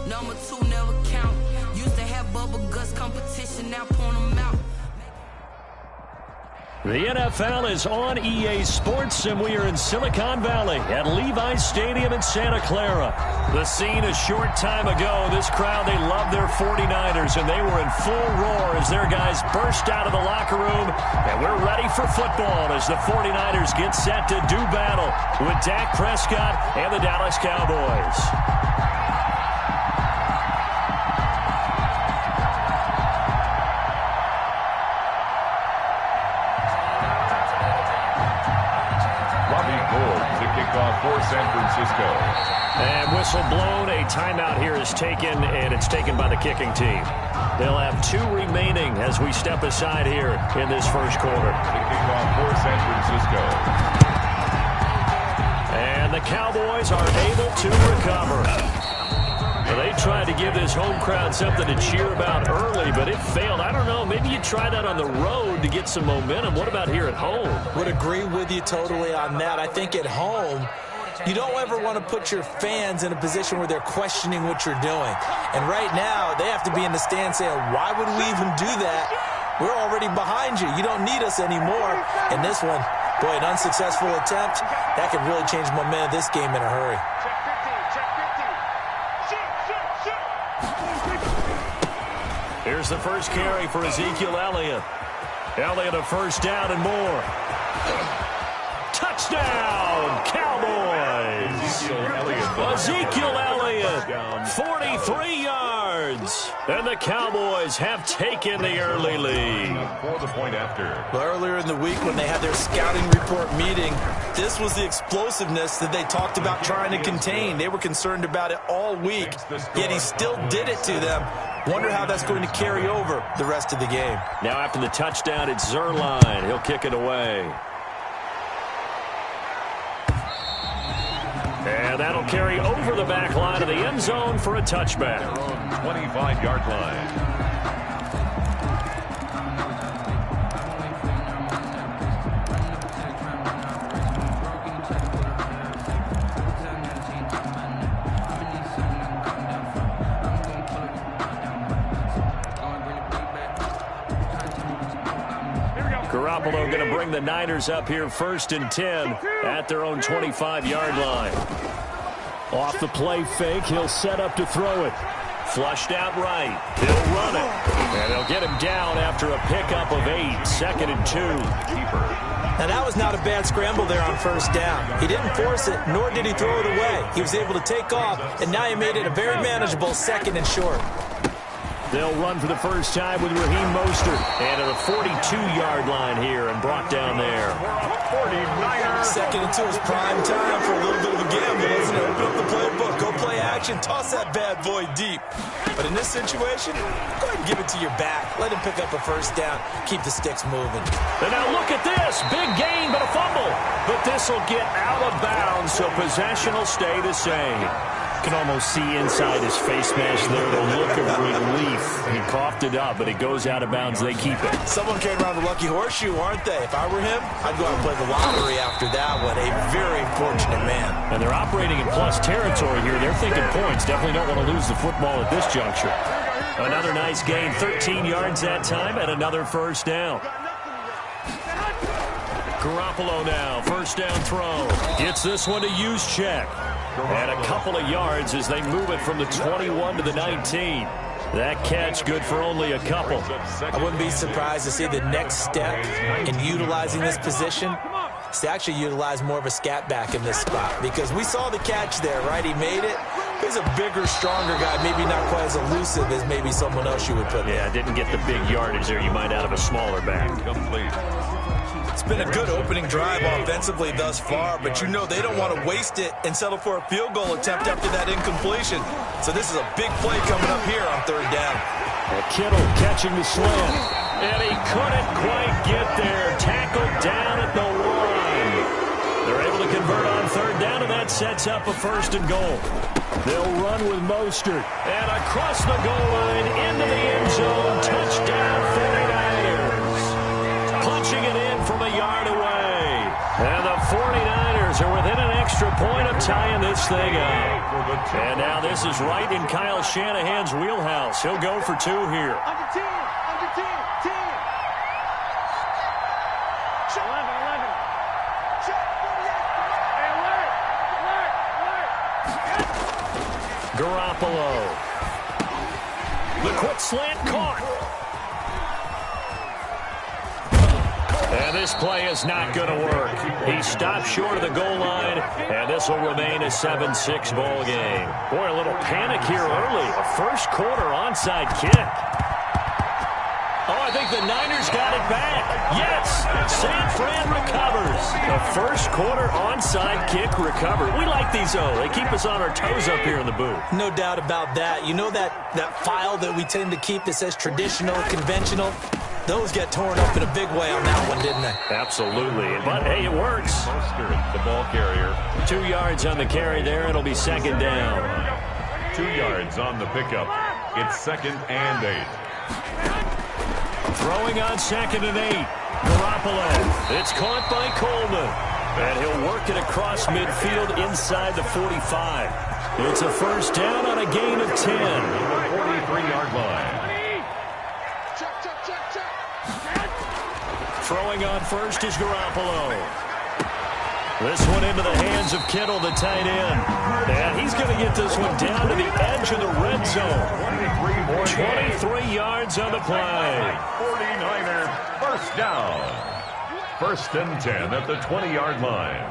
Number 2 never count. Used to have bubble guts competition, now point them out. The NFL is on EA Sports, and we are in Silicon Valley at Levi's Stadium in Santa Clara. The scene a short time ago. This crowd, they love their 49ers, and they were in full roar as their guys burst out of the locker room. And we're ready for football as the 49ers get set to do battle with Dak Prescott and the Dallas Cowboys. For San Francisco. And whistle blown. A timeout here is taken, and it's taken by the kicking team. They'll have 2 remaining as we step aside here in this first quarter. The kickoff for San Francisco. And the Cowboys are able to recover. They tried to give this home crowd something to cheer about early, but it failed. I don't know. Maybe you try that on the road to get some momentum. What about here at home? Would agree with you totally on that. I think at home, you don't ever want to put your fans in a position where they're questioning what you're doing. And right now, they have to be in the stand saying, why would we even do that? We're already behind you. You don't need us anymore. And this one, boy, an unsuccessful attempt, that could really change momentum of this game in a hurry. Here's the first carry for Ezekiel Elliott. Elliott a first down and more. Touchdown, Cowboys! Ezekiel Elliott, 43 yards. And the Cowboys have taken the early lead. For the point after. Well, earlier in the week when they had their scouting report meeting, this was the explosiveness that they talked about trying to contain. They were concerned about it all week, yet he still did it to them. Wonder how that's going to carry over the rest of the game. Now after the touchdown, it's Zerline. He'll kick it away. And that'll carry over the back line of the end zone for a touchback. 25-yard line. Garoppolo going to bring the Niners up here 1st and 10 at their own 25-yard line. Off the play fake, he'll set up to throw it. Flushed out right. He'll run it. And they'll get him down after a pickup of 8. 2nd and 2. Now, that was not a bad scramble there on 1st down. He didn't force it, nor did he throw it away. He was able to take off, and now he made it a very manageable 2nd and short. They'll run for the first time with Raheem Mostert. And at the 42-yard line here and brought down there. 49ers. 2nd and 2 is prime time for a little bit of a gamble, isn't it? Open up the playbook, go play action, toss that bad boy deep. But in this situation, go ahead and give it to your back. Let him pick up a 1st down, keep the sticks moving. And now look at this. Big gain, but a fumble. But this will get out of bounds, so possession will stay the same. You can almost see inside his face mask there the look of relief. He coughed it up, but it goes out of bounds. They keep it. Someone came around the lucky horseshoe, aren't they? If I were him, I'd go out and play the lottery after that one. A very fortunate man. And they're operating in plus territory here. They're thinking points. Definitely don't want to lose the football at this juncture. Another nice gain, 13 yards that time, and another 1st down. Garoppolo now, 1st down throw. Gets this one to Juszczyk. And a couple of yards as they move it from the 21 to the 19. That catch good for only a couple. I wouldn't be surprised to see the next step in utilizing this position is to actually utilize more of a scat back in this spot. Because we saw the catch there, right? He made it. He's a bigger, stronger guy, maybe not quite as elusive as maybe someone else you would put there. Yeah, didn't get the big yardage there you might out of a smaller back. Complete. It's been a good opening drive offensively thus far, but you know they don't want to waste it and settle for a field goal attempt after that incompletion. So this is a big play coming up here on 3rd down. And Kittle catching the slant. And he couldn't quite get there. Tackled down at the 1. They're able to convert on 3rd down, and that sets up a 1st and goal. They'll run with Mostert. And across the goal line into the end zone. Touchdown 49ers. Punching it in from a yard away. And the 49ers Niners are within an extra point of tying this thing up. And now this is right in Kyle Shanahan's wheelhouse. He'll go for 2 here. Under 10, 10. 11. Check, 48. Hey, alert. Garoppolo. The quick slant caught. And this play is not going to work. He stopped short of the goal line, and this will remain a 7-6 ball game. Boy, a little panic here early. A first quarter onside kick. Oh, I think the Niners got it back. Yes, San Fran recovers. A first quarter onside kick recovered. We like these, though. They keep us on our toes up here in the booth. No doubt about that. You know that file that we tend to keep that says traditional, conventional? Those get torn up in a big way on that one, didn't they? Absolutely. But, hey, it works. Mostert, the ball carrier. 2 yards on the carry there. It'll be second down. 2 yards on the pickup. It's 2nd and 8. Throwing on 2nd and 8. Garoppolo. It's caught by Coleman. And he'll work it across midfield inside the 45. It's a first down on a gain of 10. 43-yard line. Throwing on first is Garoppolo. This one into the hands of Kittle, the tight end. And he's going to get this one down to the edge of the red zone. 23 yards on the play. 49er first down. 1st and 10 at the 20-yard line.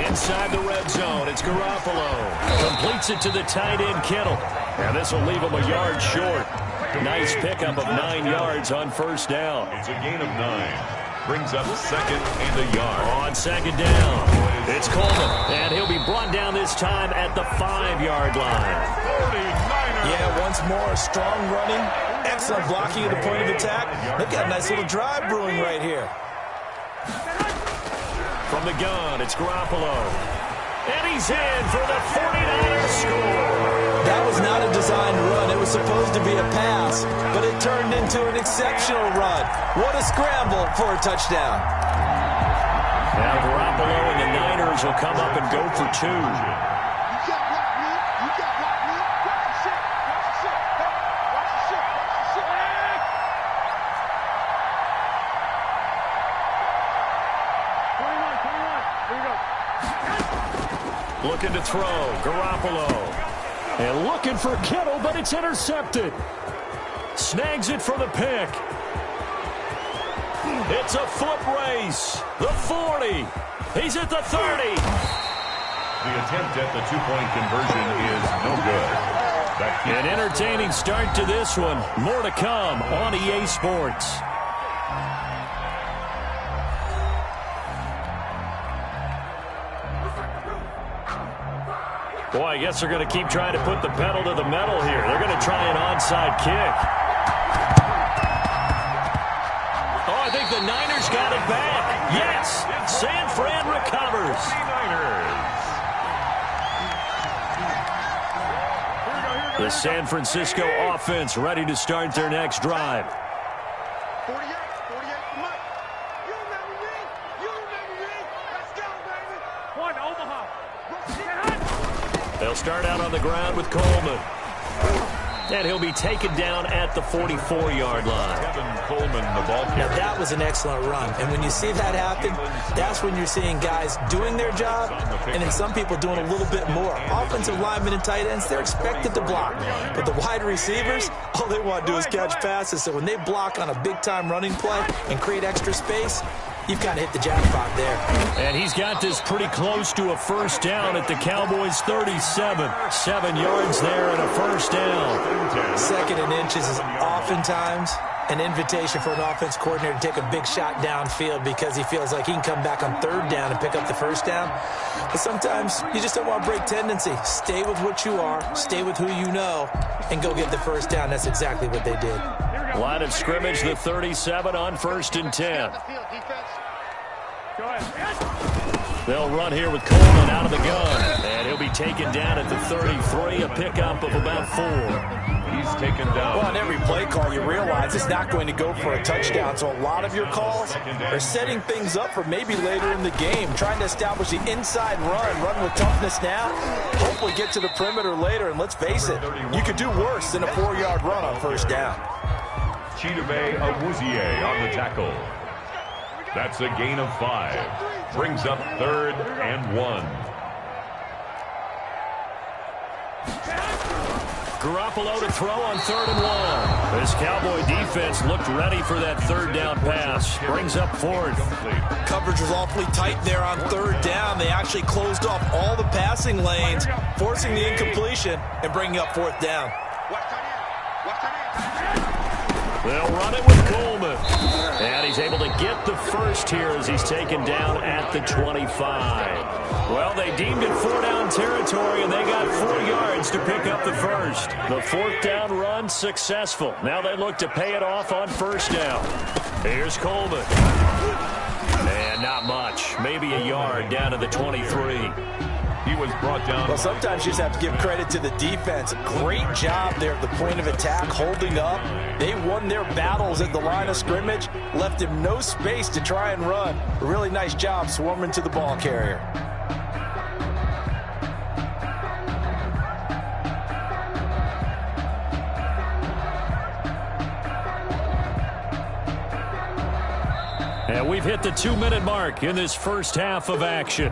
Inside the red zone, it's Garoppolo. Completes it to the tight end, Kittle. And this will leave him a yard short. Nice pickup of 9 yards on first down. It's a gain of 9. Brings up 2nd and a yard. On 2nd down, it's Coleman. And he'll be brought down this time at the 5-yard line. 49ers. Yeah, once more, strong running, excellent blocking at the point of attack. They've got a nice little drive brewing right here. From the gun, it's Garoppolo. And he's in for the 49ers score. That was not a designed run. It was supposed to be a pass, but it turned into an exceptional run. What a scramble for a touchdown. Now Garoppolo and the Niners will come up and go for 2. Looking to throw, Garoppolo. And looking for Kittle, but it's intercepted. Snags it for the pick. It's a foot race. The 40. He's at the 30. The attempt at the 2-point conversion is no good. An entertaining start to this one. More to come on EA Sports. Boy, I guess they're going to keep trying to put the pedal to the metal here. They're going to try an onside kick. Oh, I think the Niners got it back. Yes, San Fran recovers. The San Francisco offense ready to start their next drive. 48, come on. You remember me? Let's go, baby. One, Omaha. They'll start out on the ground with Coleman. And he'll be taken down at the 44-yard line. Kevin Coleman, the ball carrier. Now, that was an excellent run. And when you see that happen, that's when you're seeing guys doing their job and then some people doing a little bit more. Offensive linemen and tight ends, they're expected to block. But the wide receivers, all they want to do is catch passes. So when they block on a big-time running play and create extra space, you've kind of hit the jackpot there. And he's got this pretty close to a first down at the Cowboys' 37. 7 yards there and a first down. 2nd and inches is oftentimes an invitation for an offense coordinator to take a big shot downfield because he feels like he can come back on 3rd down and pick up the first down. But sometimes you just don't want to break tendency. Stay with what you are, stay with who you know, and go get the first down. That's exactly what they did. Line of scrimmage, the 37 on 1st and 10. They'll run here with Coleman out of the gun. And he'll be taken down at the 33, a pickup of about 4. He's taken down. Well, on every play call, you realize it's not going to go for a touchdown. So a lot of your calls are setting things up for maybe later in the game, trying to establish the inside run with toughness now, hopefully get to the perimeter later. And let's face it, you could do worse than a 4-yard run on first down. Chidobe Awuzie on the tackle. That's a gain of 5. Brings up 3rd and 1. Garoppolo to throw on 3rd and 1. This Cowboy defense looked ready for that 3rd down pass. Brings up 4th. Coverage was awfully tight there on 3rd down. They actually closed off all the passing lanes, forcing the incompletion and bringing up 4th down. They'll run it with Coleman. And he's able to get the first here as he's taken down at the 25. Well, they deemed it 4-down territory, and they got 4 yards to pick up the first. The 4th down run successful. Now they look to pay it off on 1st down. Here's Coleman. And not much. Maybe a yard down to the 23. He was brought down. Well, sometimes you just have to give credit to the defense. Great job there at the point of attack, holding up. They won their battles at the line of scrimmage, left him no space to try and run. A really nice job swarming to the ball carrier. And we've hit the 2-minute mark in this first half of action.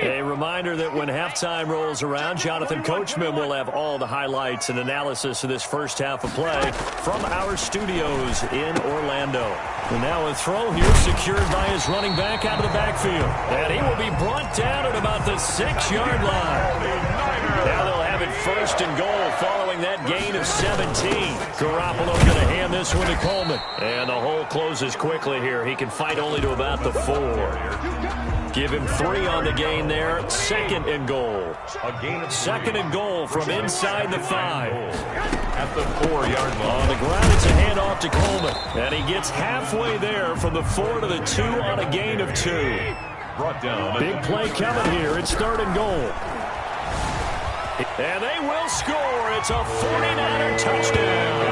A reminder that when halftime rolls around, Jonathan Coachman will have all the highlights and analysis of this first half of play from our studios in Orlando. And now a throw here secured by his running back out of the backfield. And he will be brought down at about the 6-yard line. Now they'll have it 1st and goal following that gain of 17. Garoppolo going to hand this one to Coleman. And the hole closes quickly here. He can fight only to about the 4. Give him 3 on the gain there. 2nd and goal. 2nd and goal from inside the 5. At the 4-yard line. On the ground, it's a handoff to Coleman. And he gets halfway there from the 4 to the 2 on a gain of 2. Brought down. Big play coming here. It's 3rd and goal. And they will score. It's a 49er touchdown.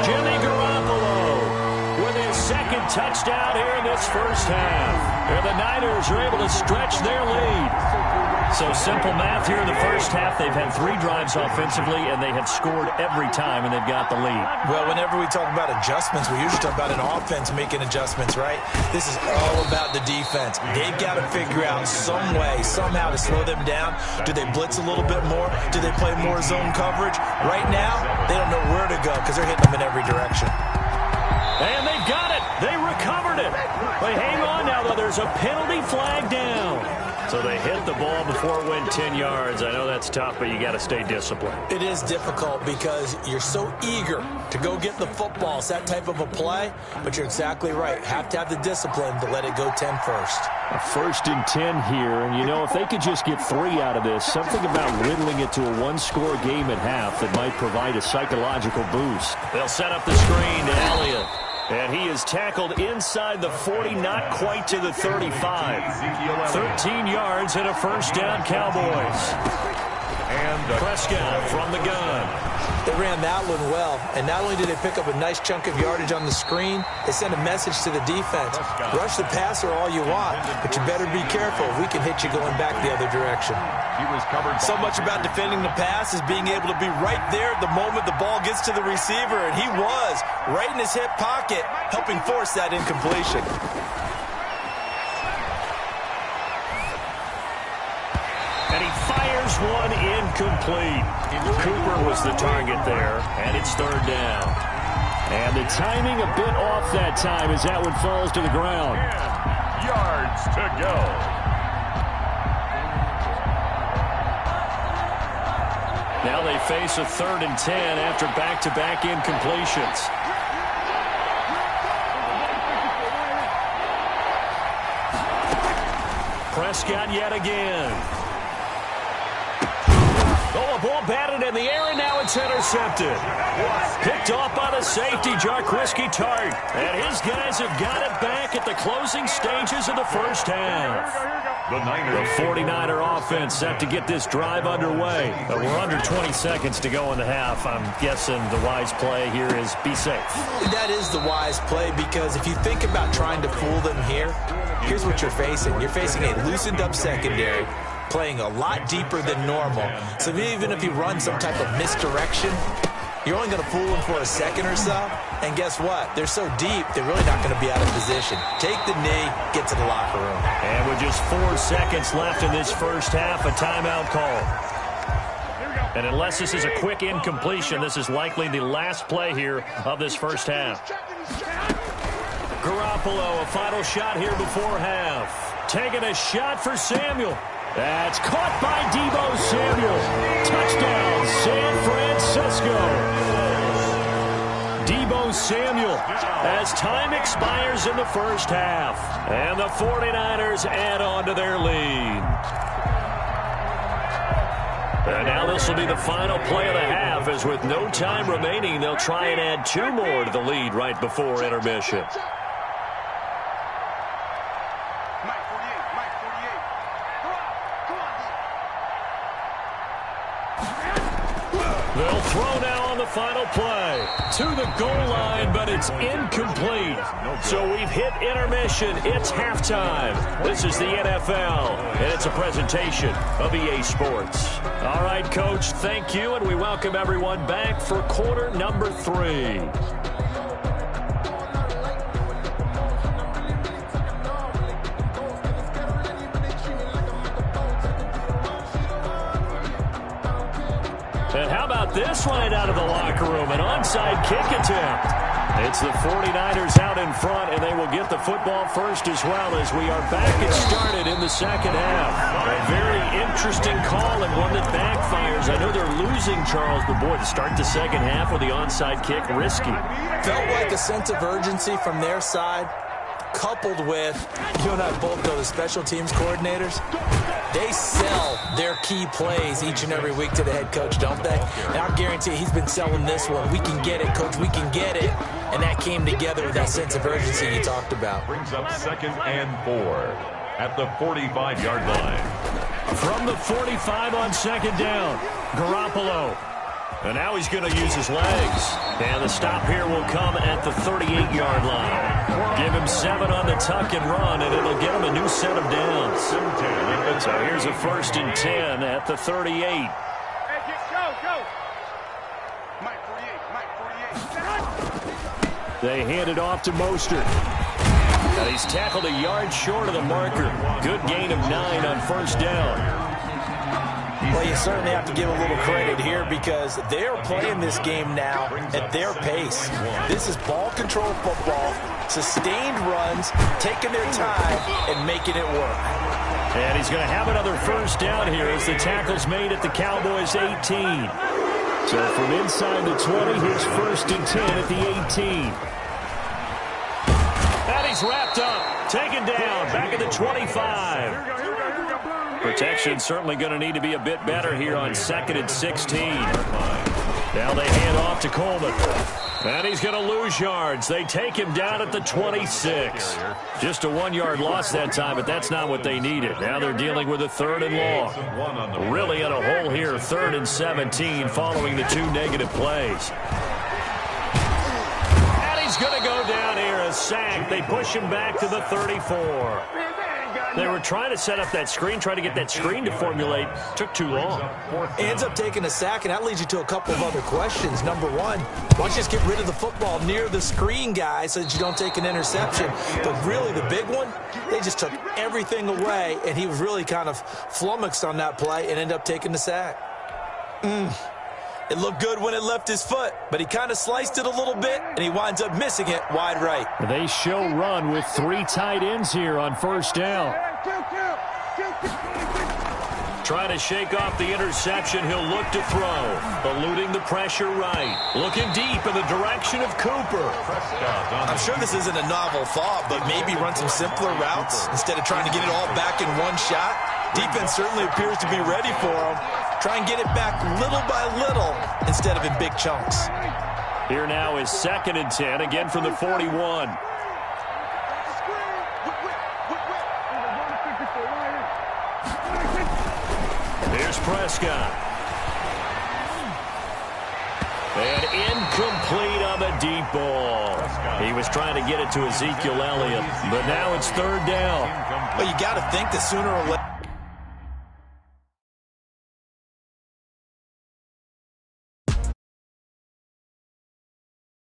Jimmy Garoppolo with his 2nd touchdown here in this first half. And the Niners are able to stretch their lead. So simple math here in the first half. They've had 3 drives offensively, and they have scored every time, and they've got the lead. Well, whenever we talk about adjustments, we usually talk about an offense making adjustments, right? This is all about the defense. They've got to figure out some way, somehow to slow them down. Do they blitz a little bit more? Do they play more zone coverage? Right now, they don't know where to go because they're hitting them in every direction. And they've got it. They recovered it. They hang on now, though. There's a penalty flag down. So they hit the ball before it went 10 yards. I know that's tough, but you got to stay disciplined. It is difficult because you're so eager to go get the football. It's that type of a play, but you're exactly right. Have to have the discipline to let it go 10 first. A 1st and 10 here, and you know, if they could just get 3 out of this, something about whittling it to a 1-score game at half that might provide a psychological boost. They'll set up the screen to Elliott. And he is tackled inside the 40, not quite to the 35. 13 yards and a 1st down, Cowboys. And Prescott from the gun. They ran that one well, and not only did they pick up a nice chunk of yardage on the screen, they sent a message to the defense. Rush the passer all you want, but you better be careful. We can hit you going back the other direction. He was covered. So much about defending the pass is being able to be right there at the moment the ball gets to the receiver, and he was right in his hip pocket, helping force that incompletion. And he fires one incomplete. Cooper was the target there, and it's 3rd down. And the timing a bit off that time as that one falls to the ground. Yards to go. Now they face a 3rd and 10 after back-to-back incompletions. Prescott yet again. Oh, a ball batted in the air, and now it's intercepted. Picked off by the safety, Jarquiski Tart. And his guys have got it back at the closing stages of the first half. The Niners. The 49er offense set to get this drive underway. But we're under 20 seconds to go in the half. I'm guessing the wise play here is be safe. That is the wise play, because if you think about trying to fool them here, here's what you're facing. You're facing a loosened up secondary, playing a lot deeper than normal. So even if you run some type of misdirection, you're only going to fool them for a second or so. And guess what? They're so deep, they're really not going to be out of position. Take the knee, get to the locker room. And with just 4 seconds left in this first half, a timeout call. And unless this is a quick incompletion, this is likely the last play here of this first half. Garoppolo, a final shot here before half. Taking a shot for Samuel. That's caught by Deebo Samuel. Touchdown, San Francisco. Deebo Samuel as time expires in the first half. And the 49ers add on to their lead. And now this will be the final play of the half, as with no time remaining, they'll try and add 2 more to the lead right before intermission. They'll throw now on the final play. To the goal line, but it's incomplete. So we've hit intermission. It's halftime. This is the NFL, and it's a presentation of EA Sports. All right, Coach, thank you, and we welcome everyone back for quarter number 3. And how about this right out of the locker room? An onside kick attempt. It's the 49ers out in front, and they will get the football first as well, as we are back and started in the second half. A very interesting call, and one that backfires. I know they're losing, Charles, but boy, to start the second half with the onside kick, risky. Felt like a sense of urgency from their side, coupled with, you and I both know the special teams coordinators, they sell their key plays each and every week to the head coach, don't they? And I guarantee he's been selling this one. We can get it, coach, we can get it. And that came together with that sense of urgency you talked about. Brings up 2nd and 4 at the 45-yard line. From the 45 on 2nd down, Garoppolo. And now he's going to use his legs. And the stop here will come at the 38-yard line. Give him 7 on the tuck and run, and it'll get him a new set of downs. So here's a 1st and 10 at the 38. Hey, go. Mike 48. They hand it off to Mostert. And he's tackled a yard short of the marker. Good gain of 9 on 1st down. Well, you certainly have to give a little credit here, because they're playing this game now at their pace. This is ball control football, sustained runs, taking their time, and making it work. And he's going to have another 1st down here as the tackle's made at the Cowboys' 18. So from inside the 20, here's 1st and 10 at the 18. And he's wrapped up, taken down, back at the 25. Protection certainly going to need to be a bit better here on 2nd and 16. Now they hand off to Coleman. And he's going to lose yards. They take him down at the 26. Just a 1-yard loss that time, but that's not what they needed. Now they're dealing with a 3rd and long. Really in a hole here, 3rd and 17 following the 2 negative plays. And he's going to go down here, a sack. They push him back to the 34. They were trying to set up that screen, trying to get that screen to formulate. Took too long. Ends up taking a sack, and that leads you to a couple of other questions. Number one, why don't you just get rid of the football near the screen guy so that you don't take an interception? But really, the big one, they just took everything away, and he was really kind of flummoxed on that play and ended up taking the sack. It looked good when it left his foot, but he kind of sliced it a little bit, and he winds up missing it wide right. They show run with 3 tight ends here on 1st down. Trying to shake off the interception. He'll look to throw. Eluding the pressure right. Looking deep in the direction of Cooper. I'm sure this isn't a novel thought, but maybe run some simpler routes instead of trying to get it all back in one shot. Defense certainly appears to be ready for him. Try and get it back little by little instead of in big chunks. Here now is 2nd and 10, again from the 41. Here's Prescott. And incomplete on the deep ball. He was trying to get it to Ezekiel Elliott, but now it's third down. Well, you got to think that sooner or later